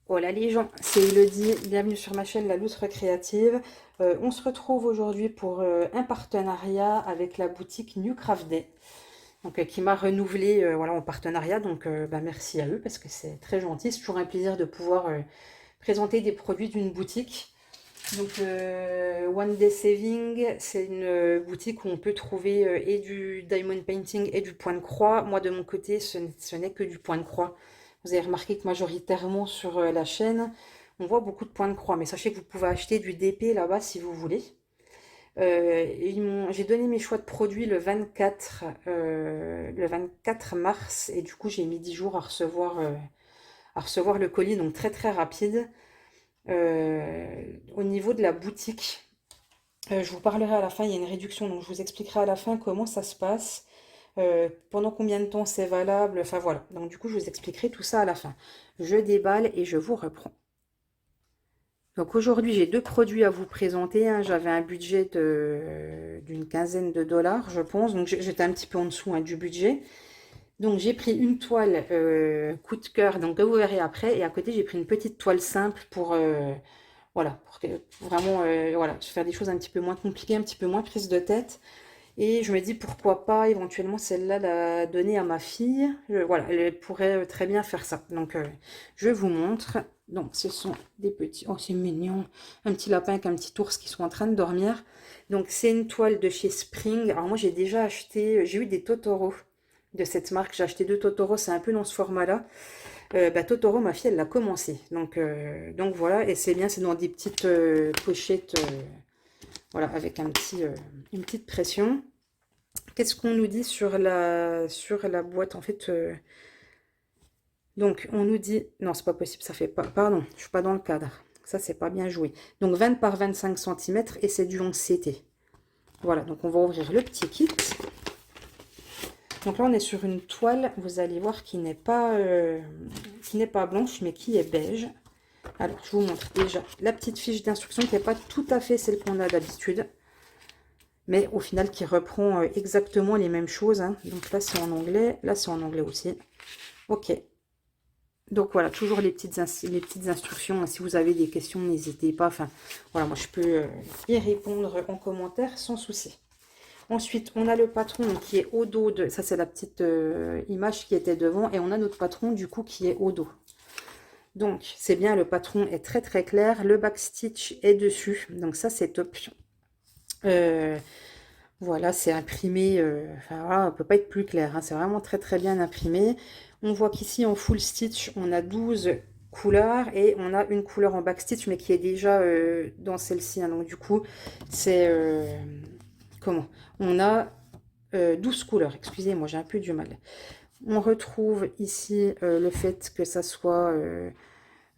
Hola les gens, c'est Elodie, bienvenue sur ma chaîne La Lustre Créative. On se retrouve aujourd'hui pour un partenariat avec la boutique New Craft Day, donc, qui m'a renouvelé voilà, en partenariat, donc bah, merci à eux parce que c'est très gentil, c'est toujours un plaisir de pouvoir présenter des produits d'une boutique. Donc One Day Saving, c'est une boutique où on peut trouver et du diamond painting et du point de croix. Moi de mon côté, ce n'est que du point de croix. Vous avez remarqué que majoritairement sur la chaîne, on voit beaucoup de points de croix. Mais sachez que vous pouvez acheter du DP là-bas si vous voulez. J'ai donné mes choix de produits le 24 mars et du coup j'ai mis 10 jours à recevoir le colis, donc très très rapide. Au niveau de la boutique, je vous parlerai à la fin, il y a une réduction, donc je vous expliquerai à la fin comment ça se passe, pendant combien de temps c'est valable, enfin voilà. Donc du coup, je vous expliquerai tout ça à la fin. Je déballe et je vous reprends. Donc aujourd'hui, j'ai deux produits à vous présenter, hein. J'avais un budget d'une quinzaine de dollars, je pense, donc j'étais un petit peu en dessous hein, du budget. Donc j'ai pris une toile coup de cœur, donc que vous verrez après, et à côté j'ai pris une petite toile simple pour voilà, pour vraiment voilà, faire des choses un petit peu moins compliquées, un petit peu moins prise de tête. Et je me dis pourquoi pas éventuellement celle-là la donner à ma fille. Voilà, elle pourrait très bien faire ça. Donc je vous montre. Donc ce sont des petits, oh c'est mignon, un petit lapin avec un petit ours qui sont en train de dormir. Donc c'est une toile de chez Spring. Alors moi j'ai déjà acheté, j'ai eu des Totoro de cette marque. J'ai acheté deux Totoro, c'est un peu dans ce format-là. Bah, Totoro, ma fille, elle l'a commencé. Donc voilà, et c'est bien, c'est dans des petites pochettes, voilà, avec une petite pression. Qu'est-ce qu'on nous dit sur la boîte en fait donc on nous dit, non c'est pas possible, ça fait pas, pardon, je suis pas dans le cadre. Ça c'est pas bien joué. Donc 20 par 25 cm et c'est du 11 CT. Voilà, donc on va ouvrir le petit kit. Donc là on est sur une toile, vous allez voir qui n'est pas blanche mais qui est beige. Alors, je vous montre déjà la petite fiche d'instruction qui n'est pas tout à fait celle qu'on a d'habitude, mais au final qui reprend exactement les mêmes choses, hein. Donc là, c'est en anglais, là, c'est en anglais aussi. Ok. Donc voilà, toujours les petites instructions. Si vous avez des questions, n'hésitez pas. Enfin, voilà, moi, je peux y répondre en commentaire sans souci. Ensuite, on a le patron qui est au dos de... Ça, c'est la petite image qui était devant. Et on a notre patron, du coup, qui est au dos. Donc, c'est bien, le patron est très très clair. Le backstitch est dessus. Donc ça, c'est top. Voilà, c'est imprimé. Enfin, voilà, on ne peut pas être plus clair, hein. C'est vraiment très très bien imprimé. On voit qu'ici, en full stitch, on a 12 couleurs. Et on a une couleur en backstitch, mais qui est déjà dans celle-ci, hein. Donc du coup, c'est... comment? On a 12 couleurs. Excusez-moi, j'ai un peu du mal. On retrouve ici le fait que ça soit...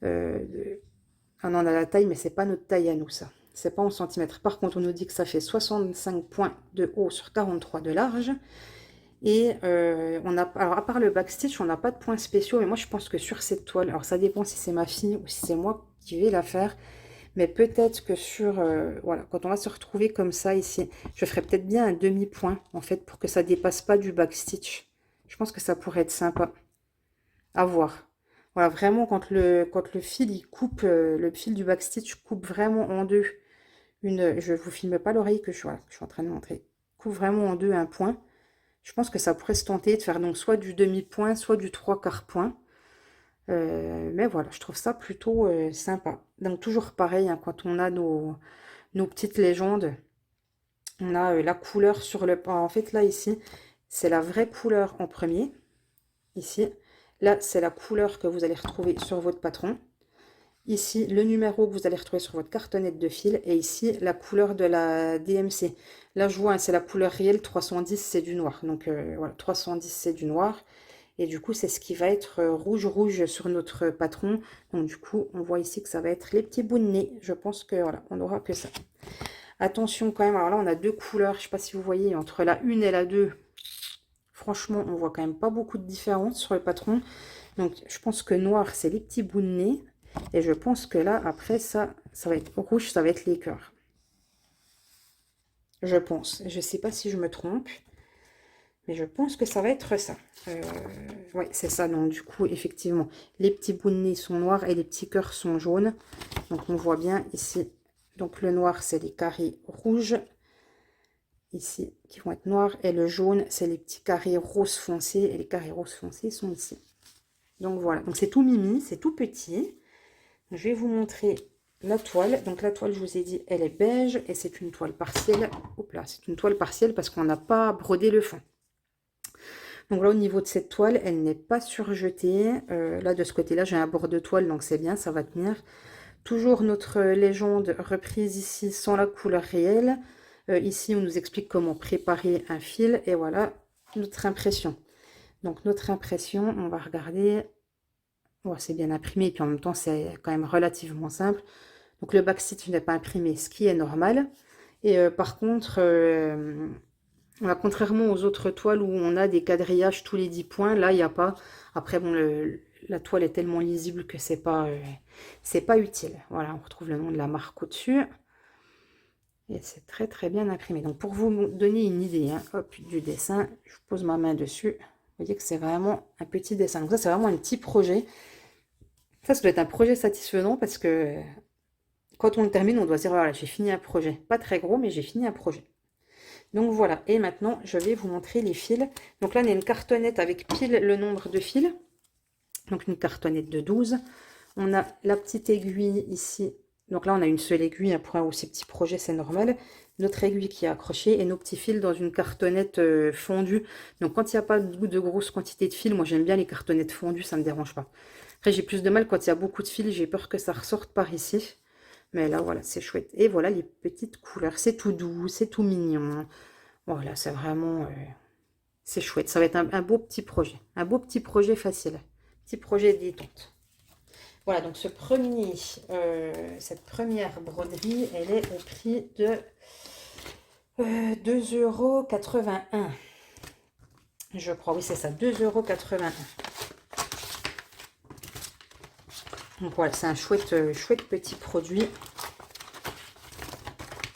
ah non, on a la taille, mais c'est pas notre taille à nous, ça. C'est pas en centimètres. Par contre, on nous dit que ça fait 65 points de haut sur 43 de large. Et on a, alors à part le backstitch, on n'a pas de points spéciaux. Mais moi, je pense que sur cette toile, alors ça dépend si c'est ma fille ou si c'est moi qui vais la faire. Mais peut-être que sur, voilà, quand on va se retrouver comme ça ici, je ferai peut-être bien un demi-point, en fait, pour que ça dépasse pas du backstitch. Je pense que ça pourrait être sympa à voir. Voilà, vraiment, quand le fil, il coupe, le fil du backstitch coupe vraiment en deux. Je vous filme pas l'oreille que voilà, que je suis en train de montrer. Coupe vraiment en deux un point. Je pense que ça pourrait se tenter de faire donc soit du demi-point, soit du trois quarts point. Mais voilà, je trouve ça plutôt sympa. Donc toujours pareil, hein, quand on a nos petites légendes, on a la couleur sur le... En fait, là, ici, c'est la vraie couleur en premier. Ici. Là, c'est la couleur que vous allez retrouver sur votre patron. Ici, le numéro que vous allez retrouver sur votre cartonnette de fil. Et ici, la couleur de la DMC. Là, je vois, hein, c'est la couleur réelle. 310, c'est du noir. Donc, voilà, 310, c'est du noir. Et du coup, c'est ce qui va être rouge-rouge sur notre patron. Donc, du coup, on voit ici que ça va être les petits bouts de nez. Je pense que, voilà, on n'aura que ça. Attention quand même. Alors là, on a deux couleurs. Je ne sais pas si vous voyez, entre la 1 et la 2. Franchement, on voit quand même pas beaucoup de différence sur le patron. Donc, je pense que noir, c'est les petits bouts de nez. Et je pense que là, après, ça va être rouge, ça va être les cœurs. Je pense. Je sais pas si je me trompe. Mais je pense que ça va être ça. Oui, c'est ça. Donc, du coup, effectivement, les petits bouts de nez sont noirs et les petits cœurs sont jaunes. Donc, on voit bien ici. Donc, le noir, c'est les carrés rouges. Ici, qui vont être noirs. Et le jaune, c'est les petits carrés rose foncé. Et les carrés rose foncé sont ici. Donc, voilà. Donc, c'est tout mimi, c'est tout petit. Je vais vous montrer la toile. Donc, la toile, je vous ai dit, elle est beige. Et c'est une toile partielle. Hop là, c'est une toile partielle parce qu'on n'a pas brodé le fond. Donc là, au niveau de cette toile, elle n'est pas surjetée. Là, de ce côté-là, j'ai un bord de toile, donc c'est bien, ça va tenir. Toujours notre légende reprise ici sans la couleur réelle. Ici, on nous explique comment préparer un fil. Et voilà, notre impression. Donc, notre impression, on va regarder. Oh, c'est bien imprimé, et puis en même temps, c'est quand même relativement simple. Donc, le backstitch n'est pas imprimé, ce qui est normal. Et par contre... contrairement aux autres toiles où on a des quadrillages tous les 10 points, là, il n'y a pas. Après, bon, la toile est tellement lisible que c'est pas utile. Voilà, on retrouve le nom de la marque au-dessus. Et c'est très, très bien imprimé. Donc, pour vous donner une idée, hein, hop, du dessin, je pose ma main dessus. Vous voyez que c'est vraiment un petit dessin. Donc, ça, c'est vraiment un petit projet. Ça doit être un projet satisfaisant parce que quand on le termine, on doit se dire, voilà, j'ai fini un projet. Pas très gros, mais j'ai fini un projet. Donc voilà, et maintenant je vais vous montrer les fils. Donc là on a une cartonnette avec pile le nombre de fils. Donc une cartonnette de 12. On a la petite aiguille ici. Donc là on a une seule aiguille, hein, pour un aussi petit projet c'est normal. Notre aiguille qui est accrochée et nos petits fils dans une cartonnette fondue. Donc quand il n'y a pas de grosse quantité de fils, moi j'aime bien les cartonnettes fondues, ça ne me dérange pas. Après j'ai plus de mal quand il y a beaucoup de fils, j'ai peur que ça ressorte par ici. Mais là, voilà, c'est chouette. Et voilà les petites couleurs. C'est tout doux, c'est tout mignon. Voilà, c'est vraiment... c'est chouette. Ça va être un beau petit projet. Un beau petit projet facile. Petit projet détente. Voilà, donc cette première broderie, elle est au prix de 2,81 €. Je crois, oui, c'est ça, 2,81 €. Donc voilà, c'est un chouette petit produit.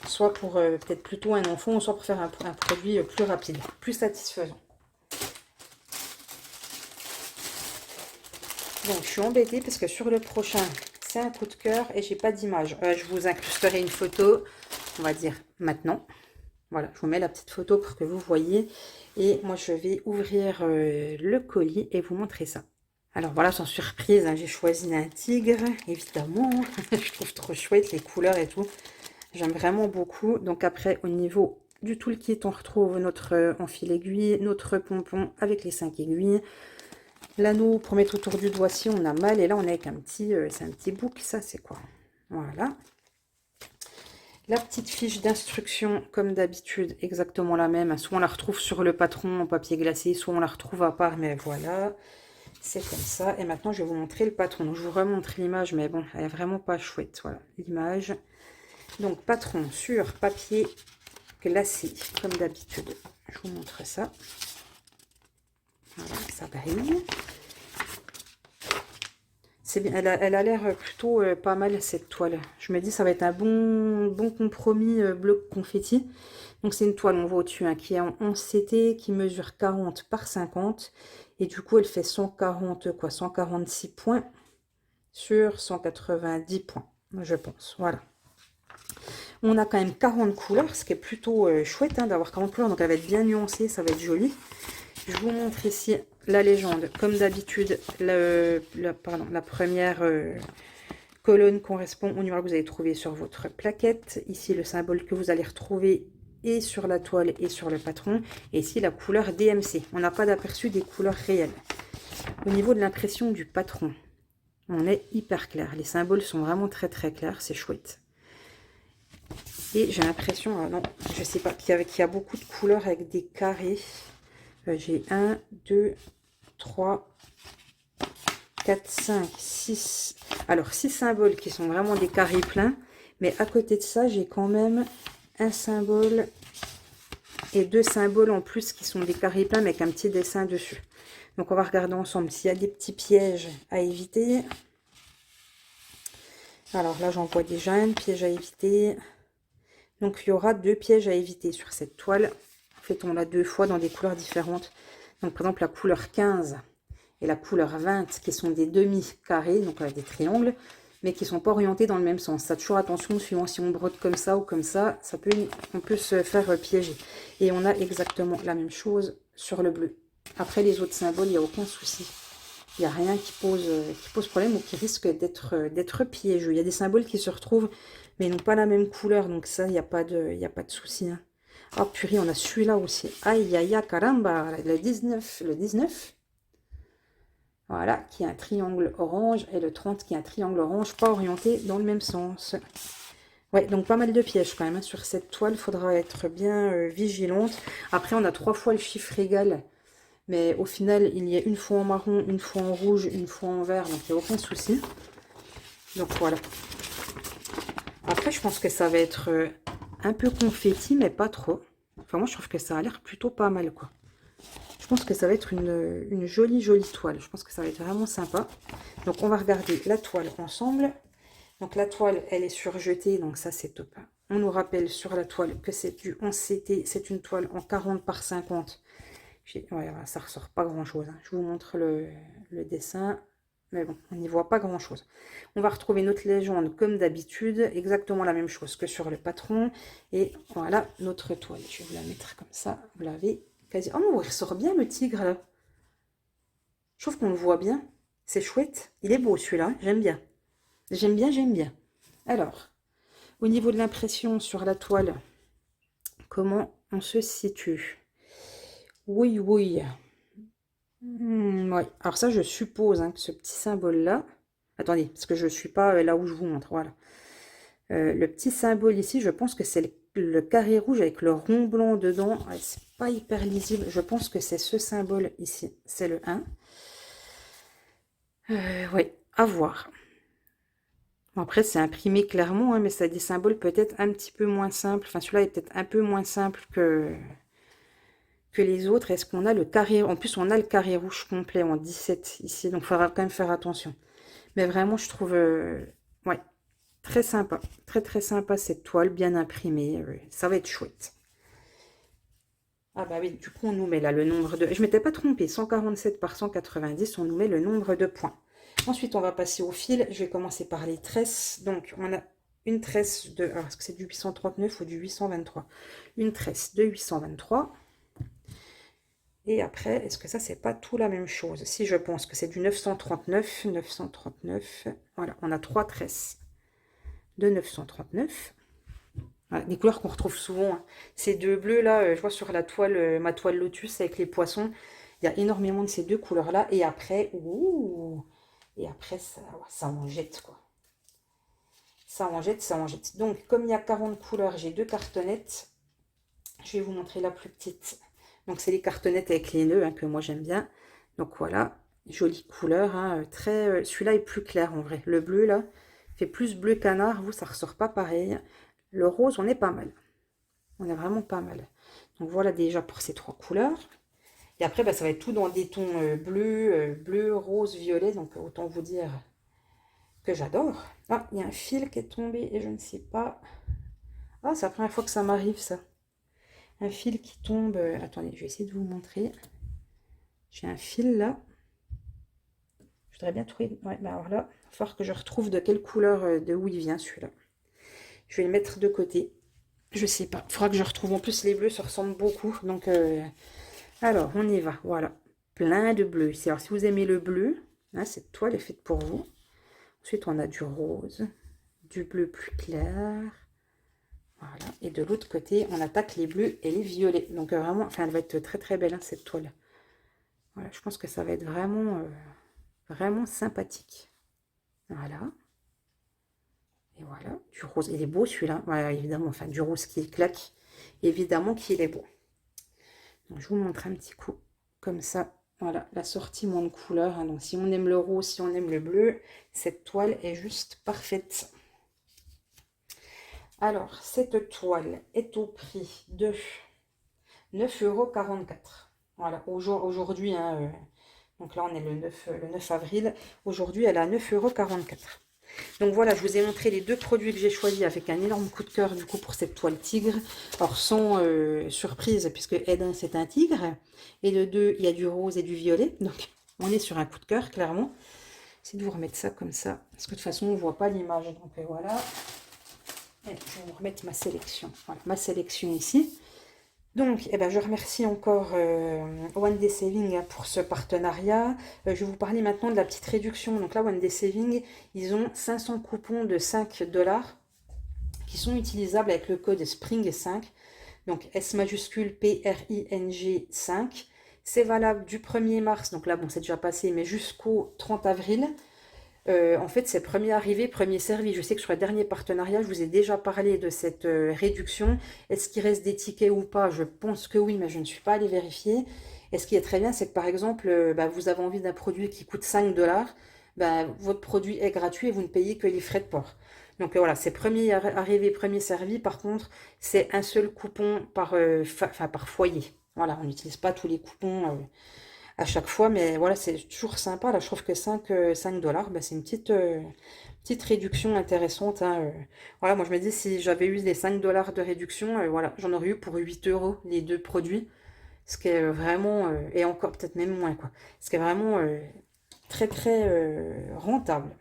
Soit pour peut-être plutôt un enfant, soit pour faire un produit plus rapide, plus satisfaisant. Donc je suis embêtée parce que sur le prochain, c'est un coup de cœur et j'ai pas d'image. Je vous incrusterai une photo, on va dire maintenant. Voilà, je vous mets la petite photo pour que vous voyez. Et moi, je vais ouvrir le colis et vous montrer ça. Alors voilà, sans surprise, hein, j'ai choisi un tigre, évidemment. Je trouve trop chouette les couleurs et tout. J'aime vraiment beaucoup. Donc après, au niveau du toolkit, on retrouve notre enfil aiguille, notre pompon avec les 5 aiguilles. L'anneau pour mettre autour du doigt si on a mal. Et là, on est avec un petit, c'est un petit bouc. Ça, c'est quoi? Voilà. La petite fiche d'instruction, comme d'habitude, exactement la même. Soit on la retrouve sur le patron en papier glacé, soit on la retrouve à part, mais voilà. C'est comme ça. Et maintenant, je vais vous montrer le patron. Donc, je vous remontre l'image, mais bon, elle est vraiment pas chouette. Voilà, l'image. Donc, patron sur papier glacé, comme d'habitude. Je vous montre ça. Voilà, ça brille. C'est bien, elle a l'air plutôt pas mal cette toile. Je me dis ça va être un bon compromis bloc confetti. Donc c'est une toile, on voit au-dessus, hein, qui est en 11 CT, qui mesure 40 par 50. Et du coup elle fait 146 points sur 190 points, je pense. Voilà. On a quand même 40 couleurs, ce qui est plutôt chouette, hein, d'avoir 40 couleurs. Donc elle va être bien nuancée, ça va être joli. Je vous montre ici la légende. Comme d'habitude, la première colonne correspond au numéro que vous allez trouver sur votre plaquette. Ici, le symbole que vous allez retrouver et sur la toile et sur le patron. Et ici, la couleur DMC. On n'a pas d'aperçu des couleurs réelles. Au niveau de l'impression du patron, on est hyper clair. Les symboles sont vraiment très très clairs. C'est chouette. Et j'ai l'impression, non, je sais pas, qu'il y a beaucoup de couleurs avec des carrés. J'ai 1, 2, 3, 4, 5, 6. Alors, 6 symboles qui sont vraiment des carrés pleins. Mais à côté de ça, j'ai quand même un symbole et 2 symboles en plus qui sont des carrés pleins mais avec un petit dessin dessus. Donc, on va regarder ensemble s'il y a des petits pièges à éviter. Alors là, j'en vois déjà un piège à éviter. Donc, il y aura 2 pièges à éviter sur cette toile. Faites-on-la 2 fois dans des couleurs différentes. Donc, par exemple, la couleur 15 et la couleur 20, qui sont des demi-carrés, donc des triangles, mais qui ne sont pas orientés dans le même sens. Ça, toujours attention, suivant si on brode comme ça ou comme ça, on peut se faire piéger. Et on a exactement la même chose sur le bleu. Après, les autres symboles, il n'y a aucun souci. Il n'y a rien qui pose problème ou qui risque d'être piégeux. Il y a des symboles qui se retrouvent, mais n'ont pas la même couleur. Donc ça, il n'y a pas de souci. Hein. Oh purée, on a celui-là aussi. Aïe, aïe, aïe, caramba. Le 19. Voilà, qui est un triangle orange. Et le 30 qui est un triangle orange, pas orienté dans le même sens. Ouais, donc pas mal de pièges quand même. Hein. Sur cette toile, il faudra être bien vigilante. Après, on a 3 fois le chiffre égal. Mais au final, il y a une fois en marron, une fois en rouge, une fois en vert. Donc, il n'y a aucun souci. Donc, voilà. Après, je pense que ça va être un peu confetti, mais pas trop. Enfin, moi, je trouve que ça a l'air plutôt pas mal, quoi. Je pense que ça va être une jolie, jolie toile. Je pense que ça va être vraiment sympa. Donc, on va regarder la toile ensemble. Donc, la toile, elle est surjetée. Donc, ça, c'est top. On nous rappelle sur la toile que c'est du 11CT. C'est une toile en 40 par 50. Ouais, ça ressort pas grand chose. Hein. Je vous montre le dessin. Mais bon, on n'y voit pas grand chose. On va retrouver notre légende comme d'habitude. Exactement la même chose que sur le patron. Et voilà notre toile. Je vais vous la mettre comme ça. Vous l'avez quasi. Oh non, il ressort bien le tigre là. Je trouve qu'on le voit bien. C'est chouette. Il est beau celui-là. J'aime bien. J'aime bien, j'aime bien. Alors, au niveau de l'impression sur la toile, comment on se situe? Oui, oui. Ouais. Alors ça, je suppose hein, que ce petit symbole-là... Attendez, parce que je ne suis pas là où je vous montre. Voilà. Le petit symbole ici, je pense que c'est le carré rouge avec le rond blanc dedans. Ouais, c'est pas hyper lisible. Je pense que c'est ce symbole ici. C'est le 1. Oui, à voir. Après, c'est imprimé clairement, hein, mais ça a des symboles peut-être un petit peu moins simples. Enfin, celui-là est peut-être un peu moins simple que les autres. Est-ce qu'on a le carré... En plus, on a le carré rouge complet en 17 ici, donc il faudra quand même faire attention. Mais vraiment, je trouve... ouais, très sympa. Très, très sympa cette toile, bien imprimée. Ça va être chouette. Ah bah oui, du coup, on nous met là le nombre de... Je ne m'étais pas trompée, 147 par 190, on nous met le nombre de points. Ensuite, on va passer au fil. Je vais commencer par les tresses. Donc, on a une tresse de... Alors, est-ce que c'est du 839 ou du 823? Une tresse de 823. Et après, est-ce que ça, c'est pas tout la même chose? Si, je pense que c'est du 939. 939. Voilà, on a 3 tresses de 939. Voilà, des couleurs qu'on retrouve souvent. Hein. Ces deux bleus là, je vois sur la toile, ma toile Lotus avec les poissons. Il y a énormément de ces deux couleurs-là. Et après, ouh, et après, ça en jette, quoi. Ça en jette, ça en jette. Donc, comme il y a 40 couleurs, j'ai 2 cartonnettes. Je vais vous montrer la plus petite. Donc, c'est les cartonnettes avec les nœuds hein, que moi, j'aime bien. Donc, voilà, jolie couleur. Hein, très, celui-là est plus clair, en vrai. Le bleu, là, fait plus bleu canard. Vous, ça ressort pas pareil. Le rose, on est pas mal. On est vraiment pas mal. Donc, voilà déjà pour ces 3 couleurs. Et après, bah, ça va être tout dans des tons bleu, rose, violet. Donc, autant vous dire que j'adore. Ah, il y a un fil qui est tombé et je ne sais pas. Ah, c'est la première fois que ça m'arrive, ça. Un fil qui tombe. Attendez, je vais essayer de vous montrer. J'ai un fil là. Je voudrais bien trouver... Ouais, bah alors là, il va falloir que je retrouve de quelle couleur, de où il vient celui-là. Je vais le mettre de côté. Je sais pas. Il faudra que je retrouve. En plus, les bleus se ressemblent beaucoup. Donc, alors, on y va. Voilà. Plein de bleus. Alors, si vous aimez le bleu, hein, cette toile est faite pour vous. Ensuite, on a du rose, du bleu plus clair. Voilà. Et de l'autre côté, on attaque les bleus et les violets. Donc, vraiment, enfin, elle va être très, très belle, hein, cette toile. Voilà, je pense que ça va être vraiment, vraiment sympathique. Voilà. Et voilà, du rose. Il est beau, celui-là. Voilà, évidemment, enfin, du rose qui claque. Évidemment qu'il est beau. Donc, je vous montre un petit coup, comme ça. Voilà, l'assortiment de couleurs. Hein. Donc, si on aime le rose, si on aime le bleu, cette toile est juste parfaite. Alors, cette toile est au prix de 9,44 €. Voilà, aujourd'hui, hein, donc là, on est le 9 avril. Aujourd'hui, elle est à 9,44 €. Donc voilà, je vous ai montré les deux produits que j'ai choisis avec un énorme coup de cœur du coup pour cette toile tigre. Alors sans surprise, puisque Eden c'est un tigre, et le 2 il y a du rose et du violet, donc on est sur un coup de cœur clairement. C'est de vous remettre ça comme ça, parce que de toute façon on ne voit pas l'image, donc voilà. Et je vais vous remettre ma sélection, voilà, ma sélection ici. Donc, eh ben, je remercie encore One Day Saving pour ce partenariat. Je vais vous parler maintenant de la petite réduction. Donc là, One Day Saving, ils ont 500 coupons de 5 $ qui sont utilisables avec le code SPRING5. Donc S majuscule PRING 5. C'est valable du 1er mars, donc là, bon, c'est déjà passé, mais jusqu'au 30 avril. En fait, c'est premier arrivé, premier servi. Je sais que sur le dernier partenariat, je vous ai déjà parlé de cette réduction. Est-ce qu'il reste des tickets ou pas? Je pense que oui, mais je ne suis pas allée vérifier. Et ce qui est très bien, c'est que par exemple, vous avez envie d'un produit qui coûte 5 $, votre produit est gratuit et vous ne payez que les frais de port. Donc voilà, c'est premier arrivé, premier servi. Par contre, c'est un seul coupon par foyer. Voilà, on n'utilise pas tous les coupons à chaque fois, mais voilà, c'est toujours sympa. Là, je trouve que 5 $, c'est une petite réduction intéressante, hein. Voilà, moi je me dis, si j'avais eu les 5 $ de réduction, voilà, j'en aurais eu pour 8 € les deux produits, ce qui est vraiment, et encore peut-être même moins, quoi, ce qui est vraiment très très rentable.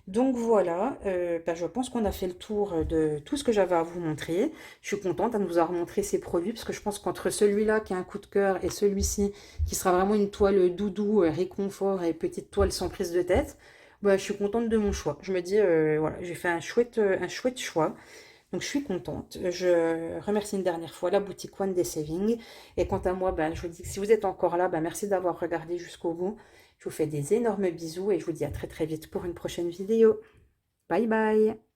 Donc voilà, je pense qu'on a fait le tour de tout ce que j'avais à vous montrer. Je suis contente de vous avoir montré ces produits parce que je pense qu'entre celui-là qui a un coup de cœur et celui-ci qui sera vraiment une toile doudou, réconfort et petite toile sans prise de tête, je suis contente de mon choix. Je me dis, voilà, j'ai fait un chouette choix. Donc je suis contente. Je remercie une dernière fois la boutique One Day Saving. Et quant à moi, je vous dis que si vous êtes encore là, merci d'avoir regardé jusqu'au bout. Je vous fais des énormes bisous et je vous dis à très très vite pour une prochaine vidéo. Bye bye!